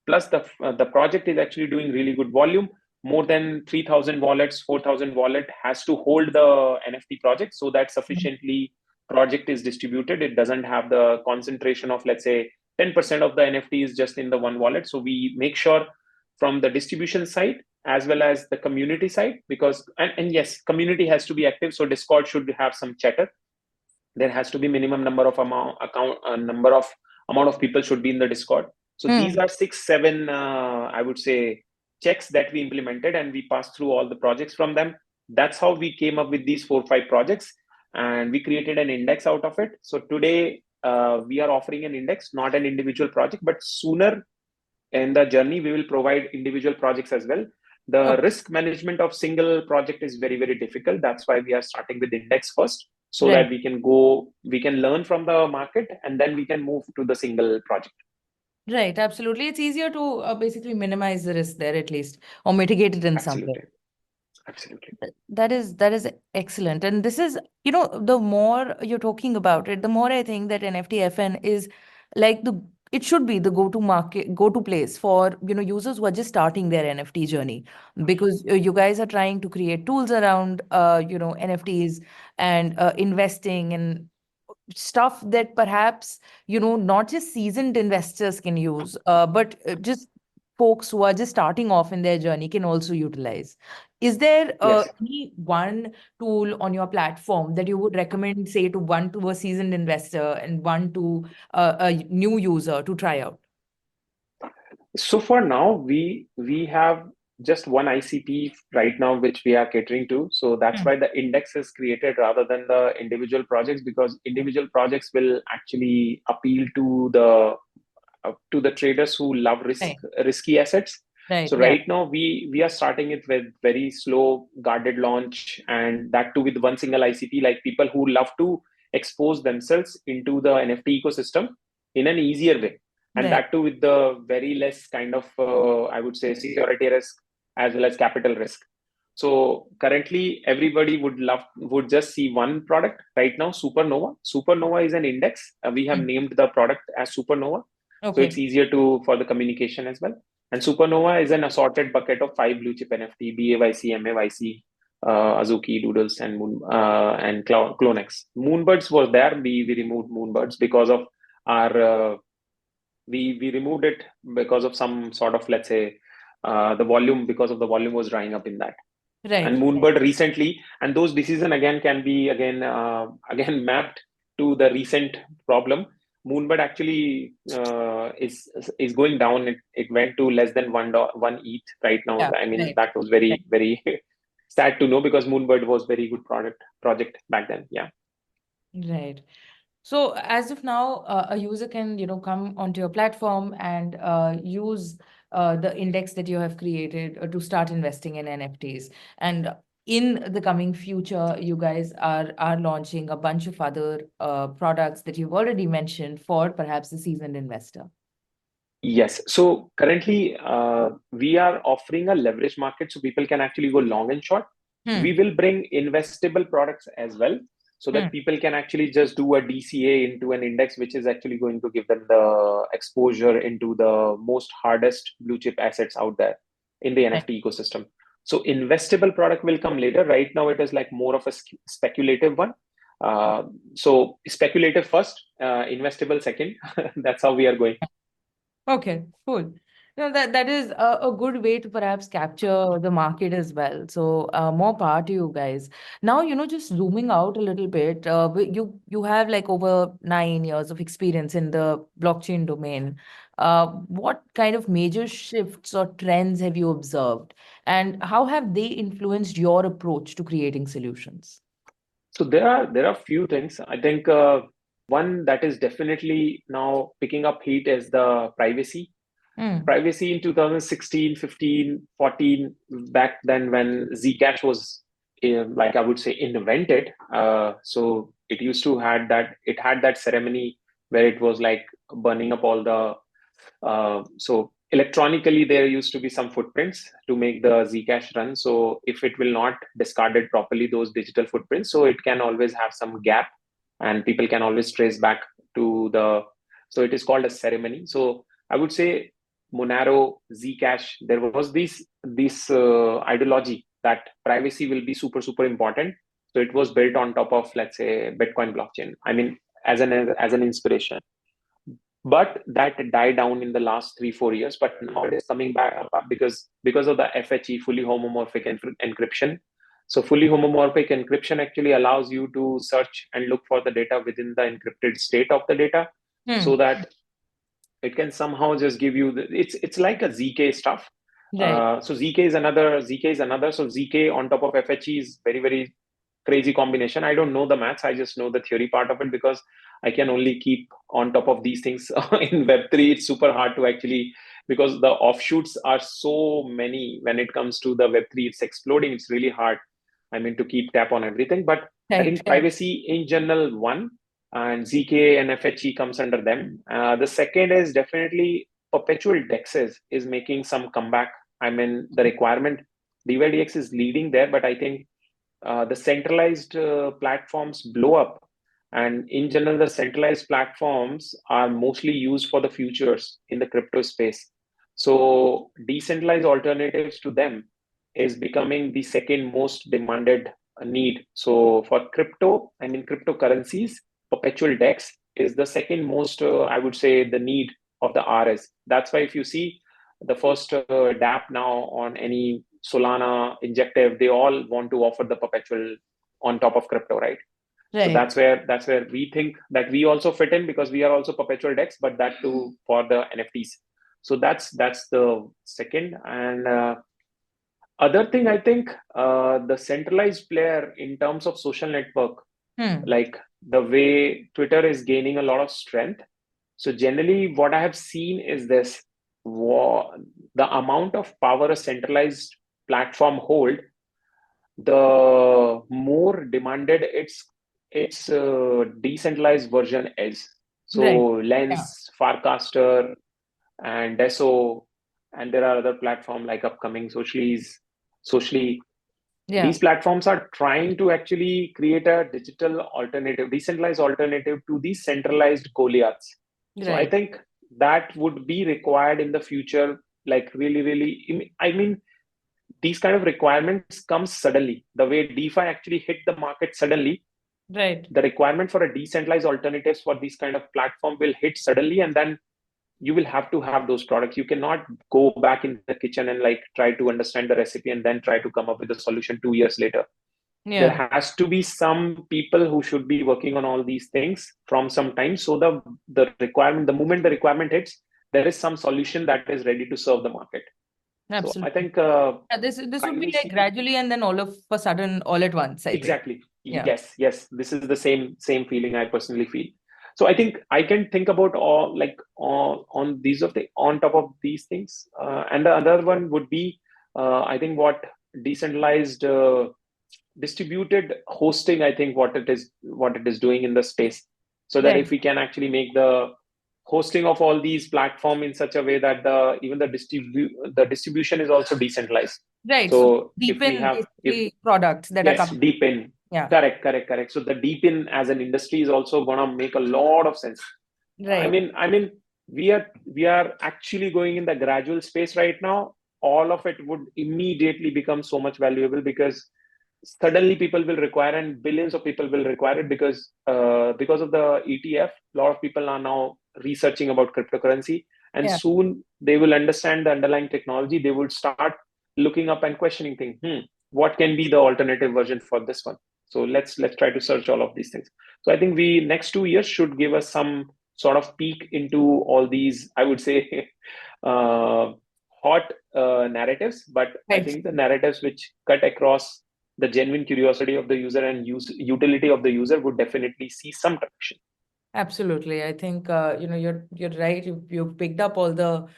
Plus the project is actually doing really good volume. More than 3,000 wallets, 4,000 wallet has to hold the NFT project, so that sufficiently project is distributed. It doesn't have the concentration of, let's say, 10% of the NFTs just in the one wallet. So we make sure from the distribution side as well as the community side, because and yes, community has to be active. So Discord should have some chatter. There has to be minimum number of amount of people should be in the Discord. So these Hmm. are 6, 7, I would say, checks that we implemented, and we passed through all the projects from them. That's how we came up with these 4, 5 projects, and we created an index out of it. So today we are offering an index, not an individual project, but sooner in the journey we will provide individual projects as well. The Okay. risk management of single project is very, very difficult. That's why we are starting with index first, so Right. that we can learn from the market, and then we can move to the single project. Right. Absolutely. It's easier to basically minimize the risk there at least or mitigate it in some way. Absolutely. Absolutely. That is excellent. And this is, the more you're talking about it, the more I think that NFTFN is like it should be the go-to place for, users who are just starting their NFT journey. Because you guys are trying to create tools around, NFTs and investing and stuff that perhaps, not just seasoned investors can use, but just folks who are just starting off in their journey can also utilize. Is there Yes. any one tool on your platform that you would recommend, say, to a seasoned investor and one to a new user to try out? So for now, we have just one ICP right now, which we are catering to. So that's Hmm. why the index is created rather than the individual projects, because individual projects will actually appeal to the traders who love Right, risky assets. right, So yeah, right now we are starting it with very slow guarded launch, and that too with one single ICP, like people who love to expose themselves into the NFT ecosystem in an easier way, and right. that too with the very less kind of I would say security risk as well as capital risk. So currently everybody would just see one product right now, Supernova is an index. We have Hmm. named the product as Supernova, so it's Okay, easier to for the communication as well. And Supernova is an assorted bucket of 5 blue chip NFT: BAYC, MAYC, Azuki, Doodles, and Clonex. Moonbirds was there. We removed Moonbirds because of our we removed it because of some sort of, let's say, the volume, because of the volume was drying up in that. And right, right. Moonbird recently, and those decision again can be again mapped to the recent problem. Moonbird actually is going down. It went to less than one ETH right now. Yeah, I mean, right, that was right. very sad to know, because Moonbird was very good project back then. Yeah. Right. So as of now, a user can, come onto your platform and use the index that you have created to start investing in NFTs. And in the coming future, you guys are launching a bunch of other products that you've already mentioned for perhaps the seasoned investor. Yes. So currently, we are offering a leverage market, so people can actually go long and short. We Hmm. will bring investable products as well, so Hmm. that people can actually just do a DCA into an index, which is actually going to give them the exposure into the most hardest blue chip assets out there in the Right. NFT ecosystem. So investable product will come later. Right now, it is like more of a speculative one. Uh, so speculative first, investable second. That's how we are going. Okay, cool. That is a good way to perhaps capture the market as well. So more power to you guys. Now, just zooming out a little bit, you have like over 9 years of experience in the blockchain domain. What kind of major shifts or trends have you observed, and how have they influenced your approach to creating solutions? So there are few things. I think one that is definitely now picking up heat is the privacy. Hmm. Privacy in 2016, 15, 14, back then when Zcash was like I would say invented. So it had that ceremony where it was like burning up all the so electronically, there used to be some footprints to make the Zcash run. So if it will not discard it properly, those digital footprints, so it can always have some gap, and people can always trace back to the. So it is called a ceremony. So I would say Monero, Zcash, there was this ideology that privacy will be super important. So it was built on top of, let's say, Bitcoin blockchain. I mean, as an inspiration, but that died down in the last 3 4 years, but now it is coming back up because of the FHE, fully homomorphic encryption. So fully homomorphic encryption actually allows you to search and look for the data within the encrypted state of the data, so Hmm. that it can somehow just give you it's like a zk stuff. Right. So zk is another. So zk on top of fhe is very crazy combination. I don't know the maths, I just know the theory part of it, because I can only keep on top of these things. In web3 it's super hard to actually, because the offshoots are so many. When it comes to the web3, it's exploding, it's really hard, I mean, to keep tap on everything. But I Right. think Yeah. privacy in general, one, and ZK and FHE comes under them. The second is definitely perpetual dexes is making some comeback. I mean, the requirement DYDX is leading there, but I think the centralized platforms blow up. And in general, the centralized platforms are mostly used for the futures in the crypto space. So decentralized alternatives to them is becoming the second most demanded need. So for crypto and in cryptocurrencies, perpetual DEX is the second most, I would say, the need of the RS. That's why if you see the first DApp now on any Solana, Injective, they all want to offer the perpetual on top of crypto, right? So Right. that's where we think that we also fit in, because we are also perpetual DEX, but that too for the NFTs. So that's the second. And other thing, I think the centralized player in terms of social network, Hmm. like the way Twitter is gaining a lot of strength. So generally, what I have seen is this: the amount of power a centralized platform hold, the more demanded its decentralized version is. Right. So Yeah. Lens, Farcaster, and Deso, and there are other platforms like upcoming Socially. Yeah. These platforms are trying to actually create a digital alternative, decentralized alternative to these centralized Goliaths. So I Right. think that would be required in the future, like really, really. I mean, these kind of requirements come suddenly. The way DeFi actually hit the market suddenly, Right. the requirement for a decentralized alternatives for these kind of platform will hit suddenly, and then you will have to have those products. You cannot go back in the kitchen and like try to understand the recipe and then try to come up with a solution 2 years later. There Yeah. has to be some people who should be working on all these things from some time. So the requirement, the moment the requirement hits, there is some solution that is ready to serve the market. So I Absolutely. think Yeah, this would be finally like see. gradually and then all of a sudden, all at once, I think. Exactly. Yeah. Yes. This is the same feeling I personally feel. So I think I can think about all like on these of the on top of these things, and the other one would be I think what decentralized distributed hosting. I think what it is doing in the space, so that Right. if we can actually make the hosting of all these platform in such a way that the even the distribution is also decentralized. Right. So So if we deepen have if basically products that are Yes, coming. deep in. Yeah. Correct. So the deep in as an industry is also gonna make a lot of sense. I Right. mean, I mean, we are actually going in the gradual space right now. All of it would immediately become so much valuable, because suddenly people will require, and billions of people will require it, because of the ETF. A lot of people are now researching about cryptocurrency, and Yeah. soon they will understand the underlying technology. They will start looking up and questioning things. What can be the alternative version for this one? So let's try to search all of these things. So I think we next 2 years should give us some sort of peek into all these, I would say, uh, hot narratives, but I Right. think the narratives which cut across the genuine curiosity of the user and utility of the user would definitely see some traction. Absolutely. I think you're right. You've picked up all the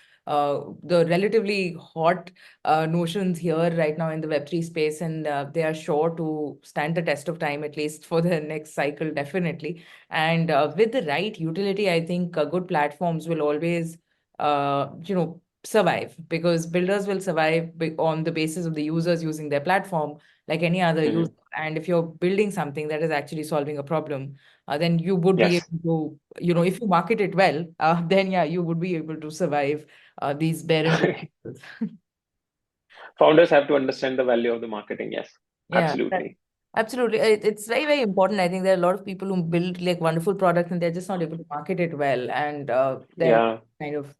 relatively hot notions here right now in the Web3 space, and they are sure to stand the test of time, at least for the next cycle, definitely. And with the right utility, I think good platforms will always survive, because builders will survive on the basis of the users using their platform like any other user. Mhm. And if you're building something that is actually solving a problem, then you would be Yes. able to, if you market it well, then yeah, you would be able to survive these barren conditions. Founders have to understand the value of the marketing. Yes, Yeah, absolutely. absolutely. It's very, very important. I think there are a lot of people who build like wonderful products and they're just not able to market it well, and they're Yeah, kind of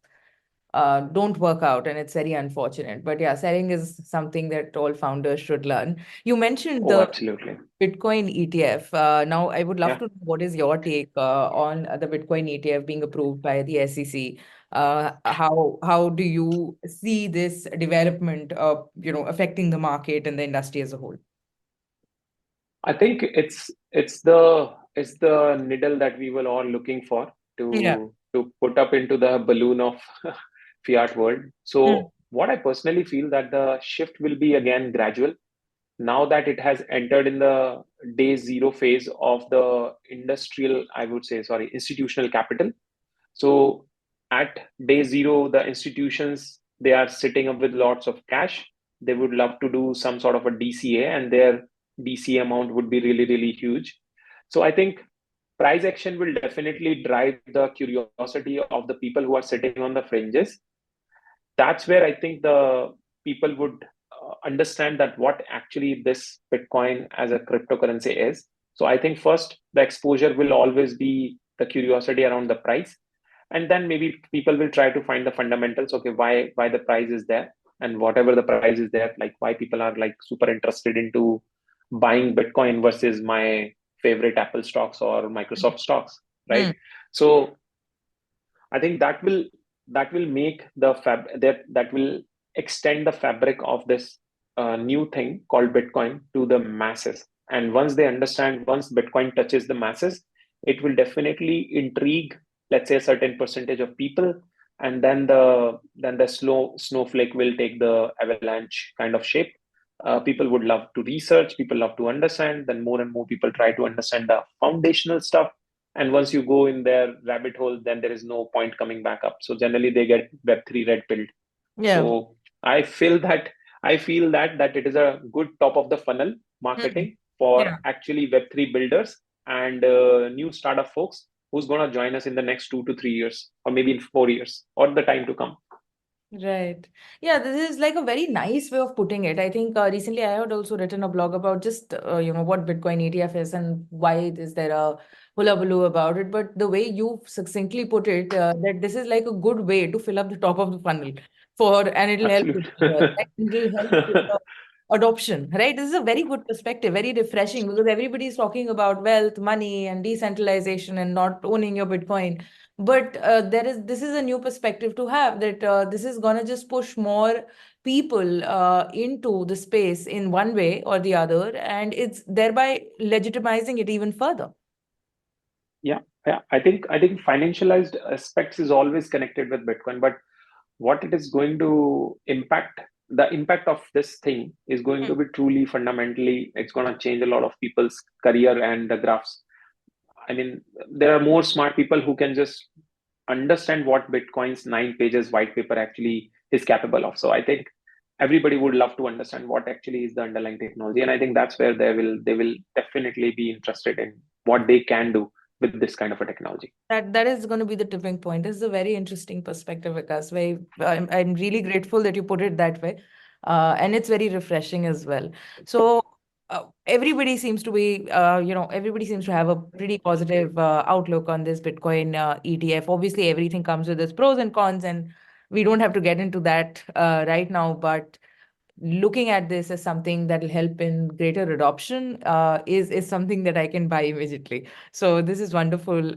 don't work out, and it's very unfortunate. But yeah, selling is something that all founders should learn. You mentioned oh, the absolutely. Bitcoin ETF. Now, I would love Yeah. to know what is your take on the Bitcoin ETF being approved by the SEC. How do you see this development, affecting the market and the industry as a whole? I think it's the needle that we were all looking for Yeah. to put up into the balloon of fiat world. Mm. So what I personally feel that the shift will be again gradual, now that it has entered in the day zero phase of the industrial, I would say, sorry, institutional capital. So at day zero, the institutions, they are sitting up with lots of cash. they would love to do some sort of a DCA, and their DCA amount would be really, really huge. So I think price action will definitely drive the curiosity of the people who are sitting on the fringes. That's where I think the people would understand that what actually this Bitcoin as a cryptocurrency is. So I think first the exposure will always be the curiosity around the price, and then maybe people will try to find the fundamentals. Okay, why the price is there, and whatever the price is there, like why people are like super interested into buying Bitcoin versus my favorite Apple stocks or Microsoft stocks, Hmm. right? So I think that will make the that will extend the fabric of this new thing called Bitcoin to the masses. And once they understand, once Bitcoin touches the masses, it will definitely intrigue, let's say, a certain percentage of people, and then the slow snowflake will take the avalanche kind of shape. People would love to research, people love to understand. Then more and more people try to understand the foundational stuff, and once you go in their rabbit hole, then there is no point coming back up. So generally they get web3 red pilled. Yeah. So I feel that it is a good top of the funnel Hmm. marketing for Yeah. actually web3 builders and new startup folks who's going to join us in the next 2 to 3 years, or maybe in 4 years, or the time to come. Right. Yeah, this is like a very nice way of putting it. I think recently I had also written a blog about just what Bitcoin ETF is and why is there a hullabaloo about it. But the way you succinctly put it, that this is like a good way to fill up the top of the funnel and it'll help with Absolutely. it'll help with adoption, right? This is a very good perspective, very refreshing because everybody is talking about wealth, money, and decentralization and not owning your Bitcoin. But this is a new perspective to have that this is gonna just push more people into the space in one way or the other, and it's thereby legitimizing it even further. Yeah, yeah. I think financialized aspects is always connected with Bitcoin, but what it is going to impact, the impact of this thing is going to be truly fundamentally, it's going to change a lot of people's career and the graphs. I mean, there are more smart people who can just understand what Bitcoin's 9 pages white paper actually is capable of. So I think everybody would love to understand what actually is the underlying technology, and I think that's where they will definitely be interested in what they can do with this kind of a technology. That is going to be the tipping point. This is a very interesting perspective, Vikas. I'm really grateful that you put it that way, and it's very refreshing as well. So everybody seems to be, everybody seems to have a pretty positive outlook on this Bitcoin ETF. Obviously, everything comes with its pros and cons, and we don't have to get into that right now. But looking at this as something that will help in greater adoption is something that I can buy immediately. So this is wonderful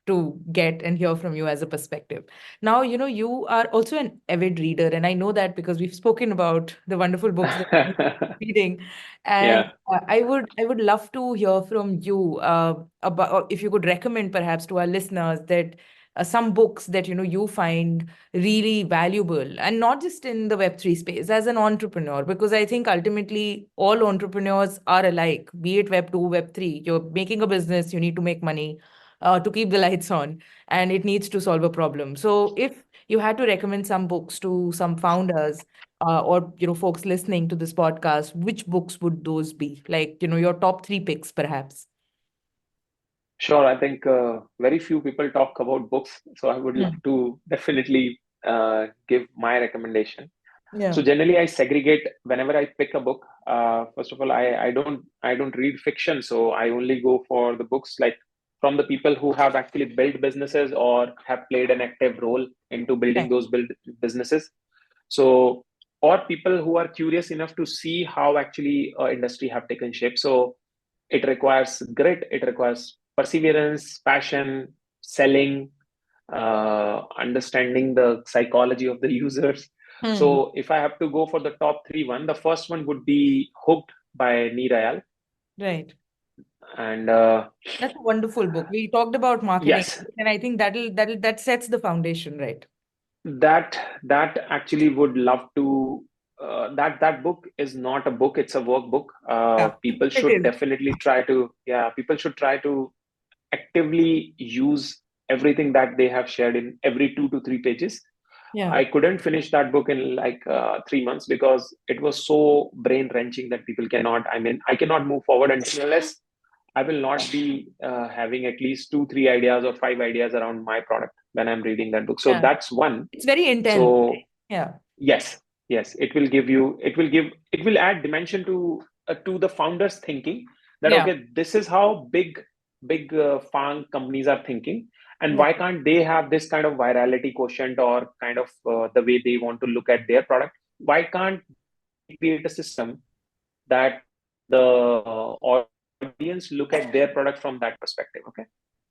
to get and hear from you as a perspective. Now, you are also an avid reader, and I know that because we've spoken about the wonderful books that you're reading. And Yeah. I would love to hear from you about if you could recommend perhaps to our listeners that some books that you find really valuable, and not just in the Web3 space as an entrepreneur, because I think ultimately all entrepreneurs are alike, be it Web2, Web3. You're making a business, you need to make money to keep the lights on, and it needs to solve a problem. So if you had to recommend some books to some founders or folks listening to this podcast, which books would those be? Like, your top three picks, perhaps. Sure, I think very few people talk about books, so I would love Hmm. to definitely give my recommendation. Yeah. So generally, I segregate whenever I pick a book. First of all, I don't read fiction, so I only go for the books like from the people who have actually built businesses or have played an active role into building Right. those businesses. So, or people who are curious enough to see how actually industry have taken shape. So it requires grit, it requires perseverance, passion, selling, understanding the psychology of the users. Hmm. So if I have to go for the top three, the first one would be Hooked by Nirayal. Right. And That's a wonderful book. We talked about marketing, yes, and I think that sets the foundation, right? that actually would love to. That book is not a book; it's a workbook. Yeah, People it should is. definitely try to. Yeah, people should try to actively use everything that they have shared in every 2 to 3 pages. Yeah. I couldn't finish that book in like 3 months because it was so brain wrenching that people cannot. I mean, I cannot move forward unless I will not be having at least 2, 3 ideas or 5 ideas around my product when I'm reading that book. So Yeah. that's one. It's very intense. So Yeah. yes, yes, it will give you, it will add dimension to the founder's thinking that Yeah. okay, this is how big FANG companies are thinking, and Yeah. why can't they have this kind of virality quotient or kind of the way they want to look at their product? Why can't they create a system that the audience look at their product from that perspective? Okay,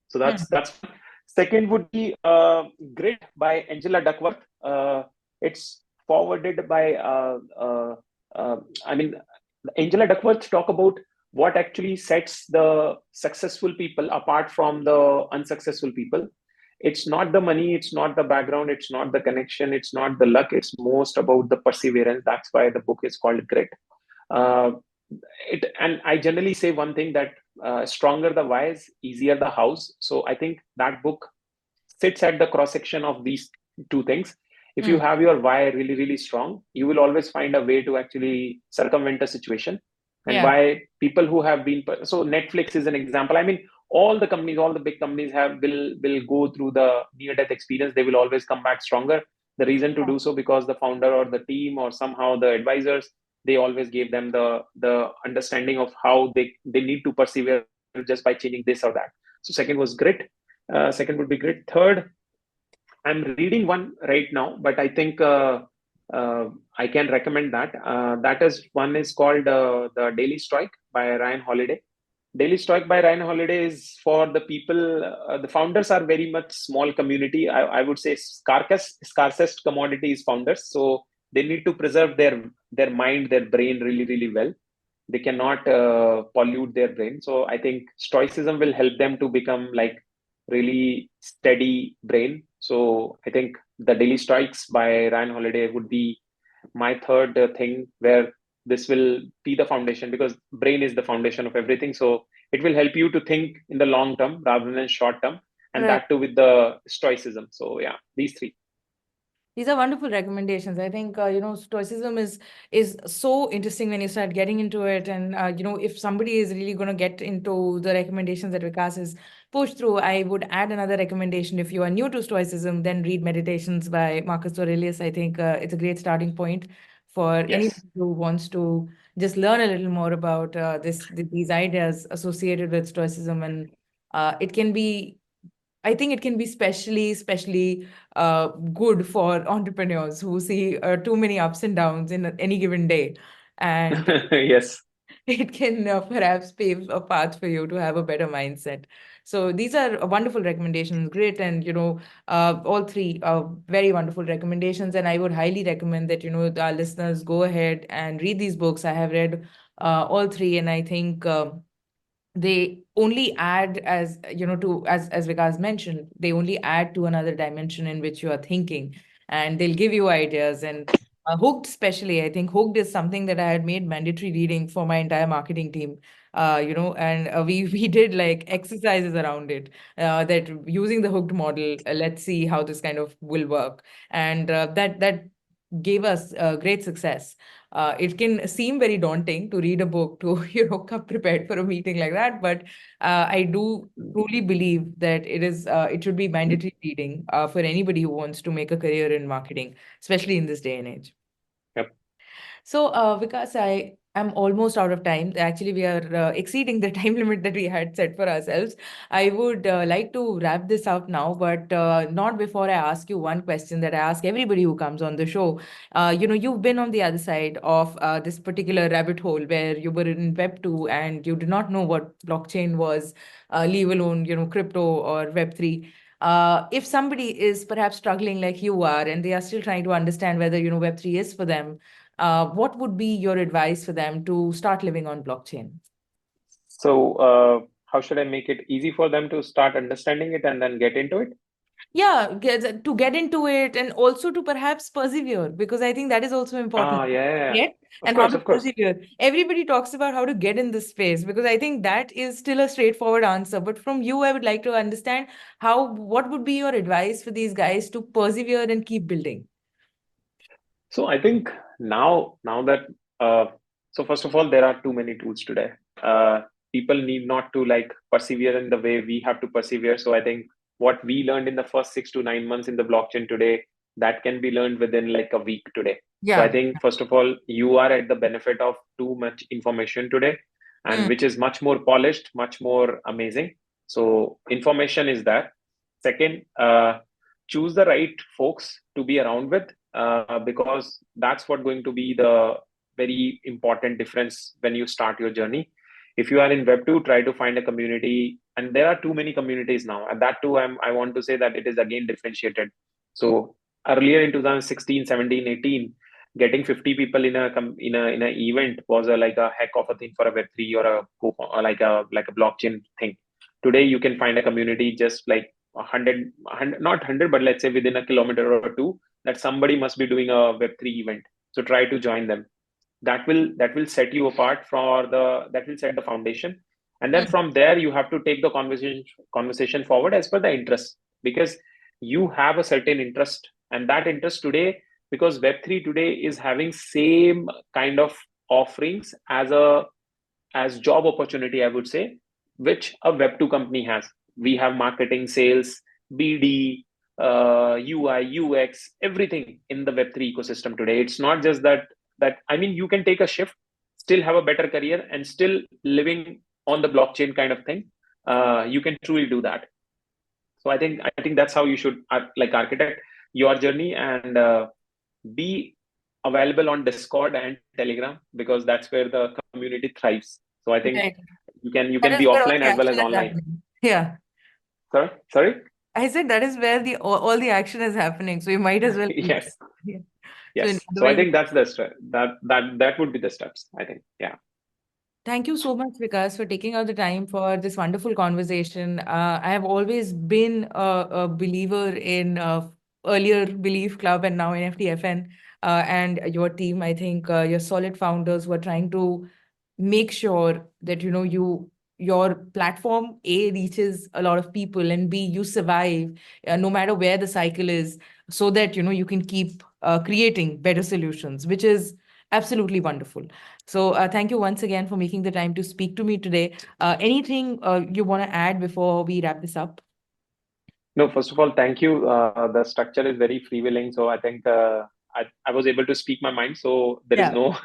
so that's one. Second would be Grit by Angela Duckworth. It's forwarded by I mean, Angela Duckworth talk about what actually sets the successful people apart from the unsuccessful people. It's not the money, it's not the background, it's not the connection, it's not the luck. It's most about the perseverance. That's why the book is called Grit. Uh, and I generally say one thing that stronger the whys, easier the hows. So I think that book sits at the cross section of these two things. If you Mm. have your why really, really strong, you will always find a way to actually circumvent a situation. And Yeah. why people who have been, so Netflix is an example. I mean, all the companies, all the big companies will go through the near death experience. They will always come back stronger. The reason to do so because the founder or the team or somehow the advisors, they always gave them the understanding of how they need to persevere just by changing this or that. So second was grit. Second would be grit. Third, I'm reading one right now, but I think I can recommend that. That is one is called The Daily Stoic by Ryan Holiday. Daily Stoic by Ryan Holiday is for the people. The founders are very much small community. I would say scarcest commodity is founders. So they need to preserve their mind, their brain really, really well. They cannot pollute their brain. So I think Stoicism will help them to become like really steady brain. So I think the Daily Stoics by Ryan Holiday would be my third thing where this will be the foundation because brain is the foundation of everything. So it will help you to think in the long term rather than short term, and Right. that too with the stoicism. So yeah, these three. These are wonderful recommendations. I think stoicism is so interesting when you start getting into it, and if somebody is really going to get into the recommendations that Vikas has pushed through, I would add another recommendation. If you are new to stoicism, then read Meditations by Marcus Aurelius. I think it's a great starting point for Yes. anybody who wants to just learn a little more about these ideas associated with stoicism, and it can be. I think it can be especially good for entrepreneurs who see too many ups and downs in any given day. And Yes. it can perhaps pave a path for you to have a better mindset. So these are wonderful recommendations, great, and all three are very wonderful recommendations. And I would highly recommend that our listeners go ahead and read these books. I have read all three, and I think. They only add as to as Vikas mentioned, they only add to another dimension in which you are thinking, and they'll give you ideas. And Hooked, especially, I think Hooked is something that I had made mandatory reading for my entire marketing team. And we did like exercises around it, that using the Hooked model, let's see how this kind of will work. And that gave us great success. It can seem very daunting to read a book to come prepared for a meeting like that, but I do truly believe that it should be mandatory reading for anybody who wants to make a career in marketing, especially in this day and age. Yep. So, Vikas, I am almost out of time. Actually, we are exceeding the time limit that we had set for ourselves. I would like to wrap this up now, but not before I ask you one question that I ask everybody who comes on the show. You've been on the other side of this particular rabbit hole where you were in Web 2 and you did not know what blockchain was, leave alone, crypto or Web 3. If somebody is perhaps struggling like you are and they are still trying to understand whether Web 3 is for them, what would be your advice for them to start living on blockchain? So how should I make it easy for them to start understanding it and then get into it? to get into it, and also to perhaps persevere, because I think that is also important. Yeah. Get Of and how course, to of course. persevere. Everybody talks about how to get in this space, because I think that is still a straightforward answer. But from you, I would like to understand what would be your advice for these guys to persevere and keep building? So I think now that so first of all, there are too many tools today. People need not to like persevere in the way we have to persevere. So I think what we learned in the first 6 to 9 months in the blockchain today, that can be learned within like a week today. So I Yeah. think first of all, you are at the benefit of too much information today, and Mm, which is much more polished, much more amazing. So information is there. Second, choose the right folks to be around with, because that's what going to be the very important difference when you start your journey. If you are in web 2, try to find a community, and there are too many communities now, and that too I want to say that it is again differentiated. So earlier in 2016, 17, 18, getting 50 people in a event was like a heck of a thing for a web 3 or or like a blockchain thing. Today you can find a community just like 100, not 100, but let's say within a kilometer or two, that somebody must be doing a web 3 event. So try to join them. That will set you apart for the that will set the foundation. And then mm, from there you have to take the conversation forward as per the interest, because you have a certain interest, and that interest today, because web 3 today is having same kind of offerings as job opportunity, I would say, which a web 2 company has. We have marketing, sales, BD, UI, UX, everything in the web 3 ecosystem today. It's not just that I mean, you can take a shift, still have a better career, and still living on the blockchain kind of thing. You can truly do that. So I think that's how you should like architect your journey, and be available on Discord and Telegram, because that's where the community thrives. So I think right. you can That be is where all offline the as well as action is online. happening. Yeah. Sorry. I said that is where all the action is happening. So you might as well be there. Yes, Yeah. So yes. So I otherwise, think that's the that would be the steps, I think. Yeah. thank you so much, Vikas, for taking out the time for this wonderful conversation. I have always been a believer in earlier Belief Club and now NFTFN, and your team. I think you're solid founders who are trying to make sure that your platform A reaches a lot of people, and B you survive no matter where the cycle is, so that you can keep creating better solutions, which is absolutely wonderful. So thank you once again for making the time to speak to me today. Anything you want to add before we wrap this up? No, first of all, thank you. The structure is very freewheeling, so I think I was able to speak my mind. So there is Yeah. no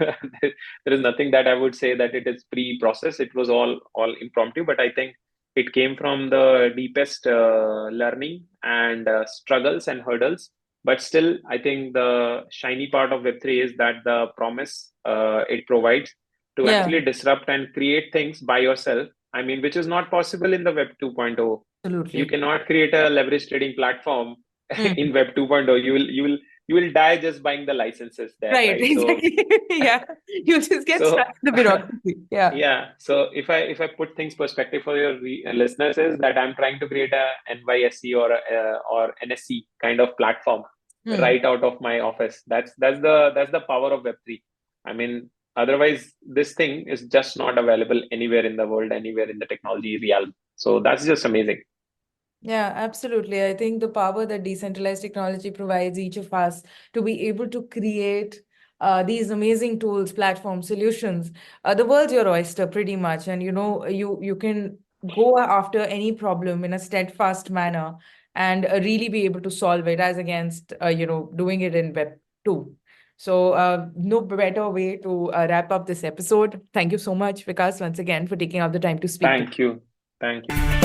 there is nothing that I would say that it is pre-processed. It was all impromptu, but I think it came from the deepest learning and struggles and hurdles. But still, I think the shiny part of Web 3 is that the promise it provides to Yeah, actually disrupt and create things by yourself. I mean, which is not possible in the Web 2.0. You absolutely. cannot create a leverage trading platform Hmm. in web 2.0. You will die just buying the licenses there, Right, right? so exactly. Yeah, you just get so stuck in the bureaucracy. Yeah. yeah, so if I put things perspective for your listeners, is that I'm trying to create a NYSE or NSC kind of platform Hmm. right out of my office. That's the power of web 3. I mean, otherwise this thing is just not available anywhere in the world, anywhere in the technology realm. So that's just amazing. Yeah, absolutely. I think the power that decentralized technology provides each of us to be able to create these amazing tools, platforms, solutions. The world's your oyster, pretty much, and you can go after any problem in a steadfast manner and really be able to solve it, as against doing it in Web 2. So no better way to wrap up this episode. Thank you so much, Vikas, once again for taking out the time to speak to me. Thank you. Thank you.